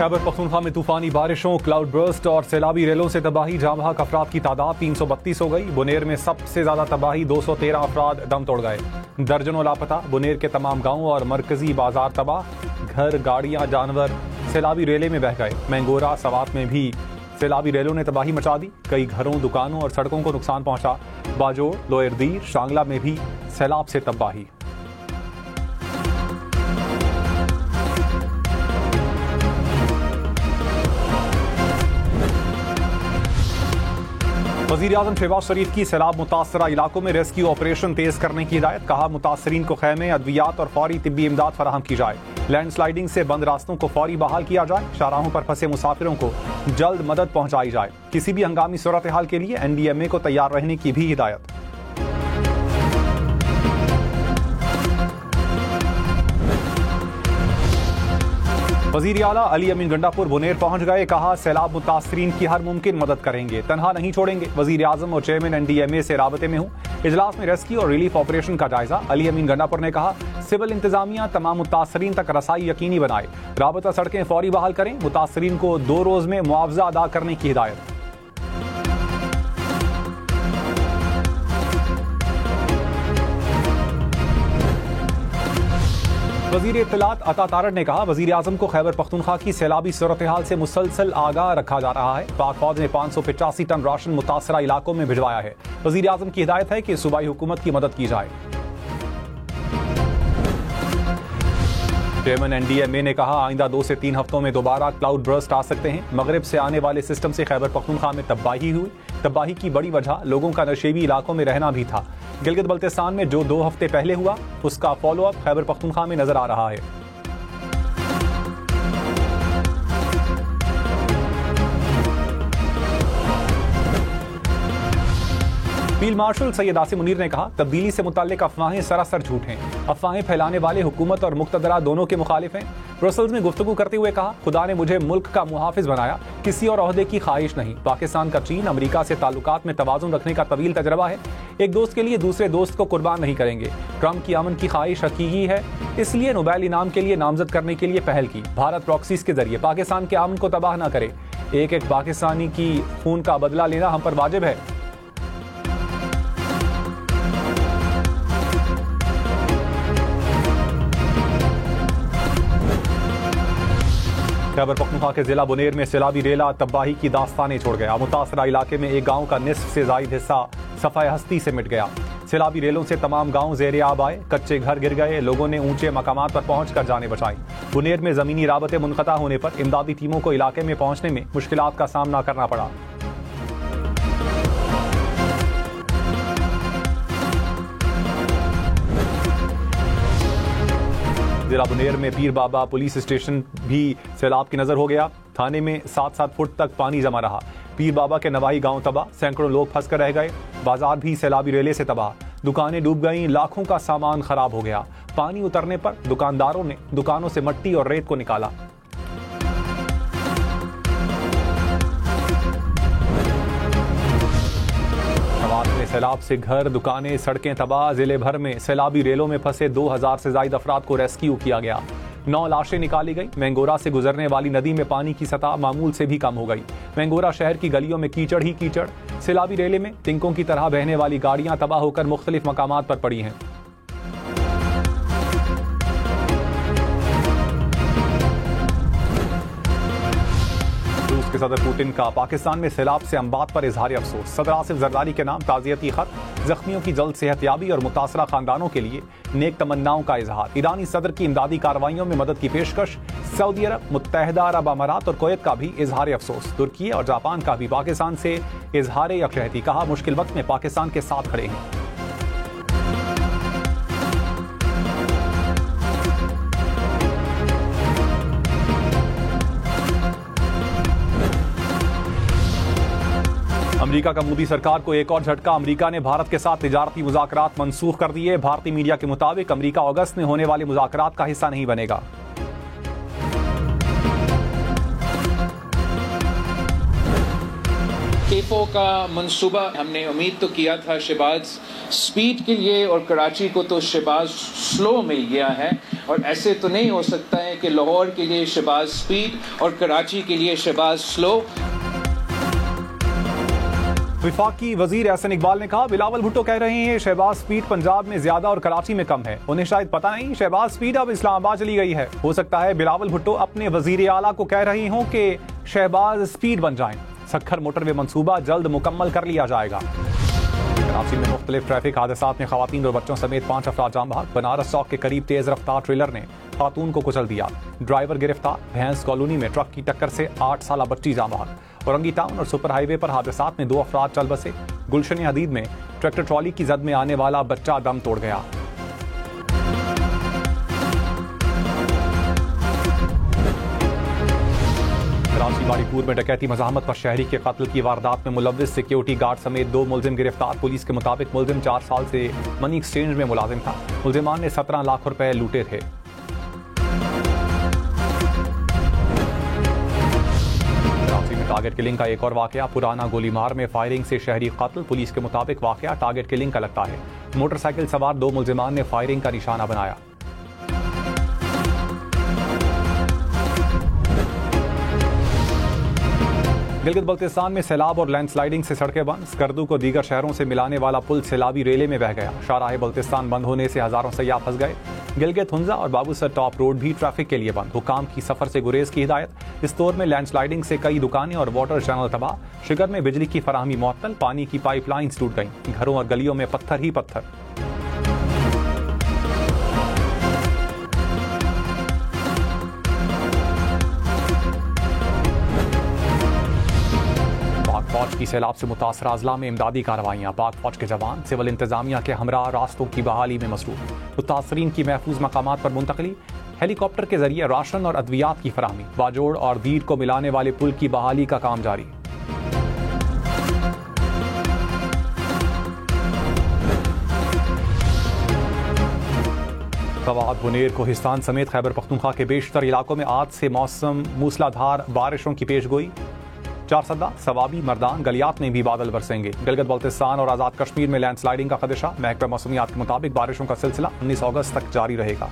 खैबर पख्तूनख्वा में तूफानी बारिशों, क्लाउड बर्स्ट और सैलाबी रेलों से तबाही। जाँ बहक अफराद की तादाद 332 हो गई। बुनेर में सबसे ज्यादा तबाही, 213 अफराद दम तोड़ गए। दर्जनों लापता। बुनेर के तमाम गांव और मरकजी बाजार तबाह। घर, गाड़ियां, जानवर सैलाबी रेले में बह गए। मैंगोरा, सवात में भी सैलाबी रेलों ने तबाही मचा दी। कई घरों, दुकानों और सड़कों को नुकसान पहुंचा। बाजोड़, लोयरदीर, शांगला में भी सैलाब से तबाही। वज़ीर-ए-आज़म शहबाज शरीफ की सैलाब मुतासरा इलाकों में रेस्क्यू ऑपरेशन तेज करने की हिदायत। कहा, मुतासरीन को खैमे, अद्वियात और फौरी तिब्बी इमदाद फराहम की जाए। लैंडस्लाइडिंग से बंद रास्तों को फौरी बहाल किया जाए। शाहराहों पर फंसे मुसाफिरों को जल्द मदद पहुंचाई जाए। किसी भी हंगामी सूरत हाल के लिए NDMA को तैयार रहने की भी हिदायत। वज़ीर आला अली अमीन गंडापुर बुनेर पहुंच गए। कहा, सैलाब मुतासरीन की हर मुमकिन मदद करेंगे, तनहा नहीं छोड़ेंगे। वज़ीर आज़म और चेयरमैन NDMA से राबते में हूं। इजलास में रेस्क्यू और रिलीफ ऑपरेशन का जायजा। अली अमीन गंडापुर ने कहा, सिविल इंतजामिया तमाम मुतासरीन तक रसाई यकीनी बनाए। राबता सड़कें फौरी बहाल करें। मुतासरीन को 2 रोज में मुआवजा अदा करने की हिदायत। वज़ीर इत्तलात अता तारड़ ने कहा, वज़ीर आज़म को खैबर पख्तूनख्वा की सैलाबी सूरत हाल से मुसलसल आगाह रखा जा रहा है। पाक फौज ने 585 टन राशन मुतासरा इलाकों में भिजवाया है। वज़ीर आज़म की हिदायत है कि सूबाई हुकूमत की मदद की जाए। चेयरमैन NDMA ने कहा, आइंदा 2 से 3 हफ्तों में दोबारा क्लाउड बर्स्ट आ सकते हैं। मगरिब से आने वाले सिस्टम से खैबर पख्तूनख्वा में तबाही हुई। तबाही की बड़ी वजह लोगों का नशेबी इलाकों में रहना भी था। गिलगित बल्तिस्तान में जो 2 हफ्ते पहले हुआ, उसका फॉलोअप खैबर पख्तूनख्वा में नजर आ रहा है। फील्ड मार्शल सैयद आसिम मुनीर ने कहा, तब्दीली से मुताल्लिक अफवाहें सरासर झूठ हैं। अफवाहें फैलाने वाले हुकूमत और मुक्तदरा दोनों के मुखालिफ हैं। ब्रसेल्स में गुफ्तगू करते हुए कहा, खुदा ने मुझे मुल्क का मुहाफिज बनाया, किसी और ओहदे की ख्वाहिश नहीं। पाकिस्तान का चीन, अमेरिका से ताल्लुकात में तवाज़ुन रखने का तवील तजर्बा है। एक दोस्त के लिए दूसरे दोस्त को कुर्बान नहीं करेंगे। ट्रंप की अमन की ख्वाहिश हकीकी है, इसलिए नोबेल इनाम के लिए नामजद करने के लिए पहल की। भारत प्रॉक्सीज के जरिए पाकिस्तान के अमन को तबाह न करे। एक एक पाकिस्तानी की खून का बदला लेना हम पर वाजिब है। खैबर पख्तूनख्वा के जिला बुनेर में सैलाबी रेला तबाही की दास्तानें छोड़ गया। मुतासरा इलाके में एक गांव का निस्फ से जायद हिस्सा सफाए हस्ती से मिट गया। सैलाबी रेलों से तमाम गांव ज़ेरे आब आए। कच्चे घर गिर गए। लोगों ने ऊंचे मकामात पर पहुंचकर जाने बचाई। बुनेर में जमीनी राबते मुनक़ता होने पर इमदादी टीमों को इलाके में पहुंचने में मुश्किलात का सामना करना पड़ा। जिला बुनेर में पीर बाबा पुलिस स्टेशन भी सैलाब की नजर हो गया। थाने में 7-7 फुट तक पानी जमा रहा। पीर बाबा के नवाही गांव तबाह, सैकड़ों लोग फंस कर रह गए। बाजार भी सैलाबी रेले से तबाह, दुकानें डूब गईं, लाखों का सामान खराब हो गया। पानी उतरने पर दुकानदारों ने दुकानों से मट्टी और रेत को निकाला। सैलाब से घर, दुकानें, सड़कें तबाह। जिले भर में सैलाबी रेलों में फंसे 2000 से ज्यादा अफराद को रेस्क्यू किया गया। 9 लाशें निकाली गई। मैंगोरा से गुजरने वाली नदी में पानी की सतह मामूल से भी कम हो गई। मैंगोरा शहर की गलियों में कीचड़ ही कीचड़। सैलाबी रेले में तिंकों की तरह बहने वाली गाड़ियां तबाह होकर मुख्तलिफ मकामात पर पड़ी हैं। के सदर पुतिन का पाकिस्तान में सैलाब से अम्बात पर इजहार अफसोस। सदर आसिफ जरदारी के नाम ताज़ियती खत। जख्मियों की जल्द सेहतयाबी और मुतासरा खानदानों के लिए नेक तमन्नाओं का इजहार। ईरानी सदर की इमदादी कार्रवाइयों में मदद की पेशकश। सऊदी अरब, मुत्तहिदा अरब अमारात और कुवैत का भी इजहार अफसोस। तुर्की और जापान का भी पाकिस्तान से इजहार यकजहती। कहा, मुश्किल वक्त में पाकिस्तान के साथ खड़े हैं। अमेरिका का मोदी सरकार को एक और झटका। अमेरिका ने भारत के साथ तिजारती मुज़ाकरात मनसूख कर दिए। भारतीय मीडिया के मुताबिक अमेरिका अगस्त में होने वाले मुज़ाकरात का हिस्सा नहीं बनेगा। A4 का मंसूबा हमने उम्मीद तो किया था शहबाज स्पीड के लिए, और कराची को तो शहबाज स्लो मिल गया है। और ऐसे तो नहीं हो सकता है कि लाहौर के लिए शहबाज स्पीड और कराची के लिए शहबाज स्लो। विफाकी वजीर एहसन इकबाल ने कहा, बिलावल भुट्टो कह रहे हैं शहबाज स्पीड पंजाब में ज्यादा और कराची में कम है। उन्हें शायद पता नहीं शहबाज स्पीड अब इस्लामाबाद चली गई है। हो सकता है बिलावल भुट्टो अपने वजीर आला को कह रही हों कि शहबाज स्पीड बन जाएं। सक्खर मोटरवे मंसूबा जल्द मुकम्मल कर लिया जाएगा। कराची में मुख्तलिफ ट्रैफिक हादसात में खवातीन और बच्चों समेत 5 अफराद जाम बहक। बनारस चौक के करीब तेज रफ्तार ट्रेलर ने खातून को कुचल दिया। ड्राइवर गिरफ्तार। भैंस कॉलोनी में ट्रक की टक्कर से 8 साला बच्ची जाम बहक। औरंगी टाउन और सुपर हाईवे पर हादसात में 2 अफराद चल बसे। गुलशन हदीद में ट्रैक्टर ट्रॉली की जद में आने वाला बच्चा दम तोड़ गया। कराची बारीपुर में डकैती मज़ाहमत पर शहरी के कत्ल की वारदात में मुलव्विस सिक्योरिटी गार्ड समेत 2 मुलजिम गिरफ्तार। पुलिस के मुताबिक मुलजिम 4 साल से मनी एक्सचेंज में मुलाजिम था। मुलजिमान ने 17 लाख रुपए लूटे थे। टारगेट किलिंग का एक और वाकया। पुराना गोलीमार में फायरिंग से शहरी कत्ल। पुलिस के मुताबिक वाकया टारगेट किलिंग का लगता है। मोटरसाइकिल सवार 2 मुलजिमान ने फायरिंग का निशाना बनाया। गिलगित बल्तिस्तान में सैलाब और लैंडस्लाइडिंग से सड़कें बंद। स्कर्दू को दीगर शहरों से मिलाने वाला पुल सैलाबी रेले में बह गया। शाहराह बल्तिस्तान बंद होने से हजारों सयाह फंस गए। गिलगित हुंजा और बाबूसर टॉप रोड भी ट्रैफिक के लिए बंद। हुकाम की सफर से गुरेज की हिदायत। इस दौर में लैंडस्लाइडिंग से कई दुकानें और वाटर चैनल तबाह। शिगर में बिजली की फराहमी मुअत्तल। पानी की पाइपलाइंस टूट गईं। घरों और गलियों में पत्थर ही पत्थर। फौज की सैलाब से मुतासर अजला में इमदादी कार्रवाइयाँ। पाक फौज के जवान सिविल इंतजामिया के हमरा रास्तों की बहाली में मसरूफ। मुतासरीन की महफूज मकामात पर मुंतकली। हेलीकॉप्टर के जरिए राशन और अद्वियात की फराहमी। बाजोड़ और दीर को मिलाने वाले पुल की बहाली का काम जारी। सवात बुनेर कोहिस्तान समेत खैबर पख्तूनख्वा के बेशतर इलाकों में आज से मौसम मूसलाधार बारिशों की पेशगोई। 4 सदा सवाबी मर्दान गलियात में भी बादल बरसेंगे। गिलगित बल्तिस्तान और आज़ाद कश्मीर में लैंडस्लाइडिंग का खदशा। महकमा मौसमियात के मुताबिक बारिशों का सिलसिला 19 अगस्त तक जारी रहेगा।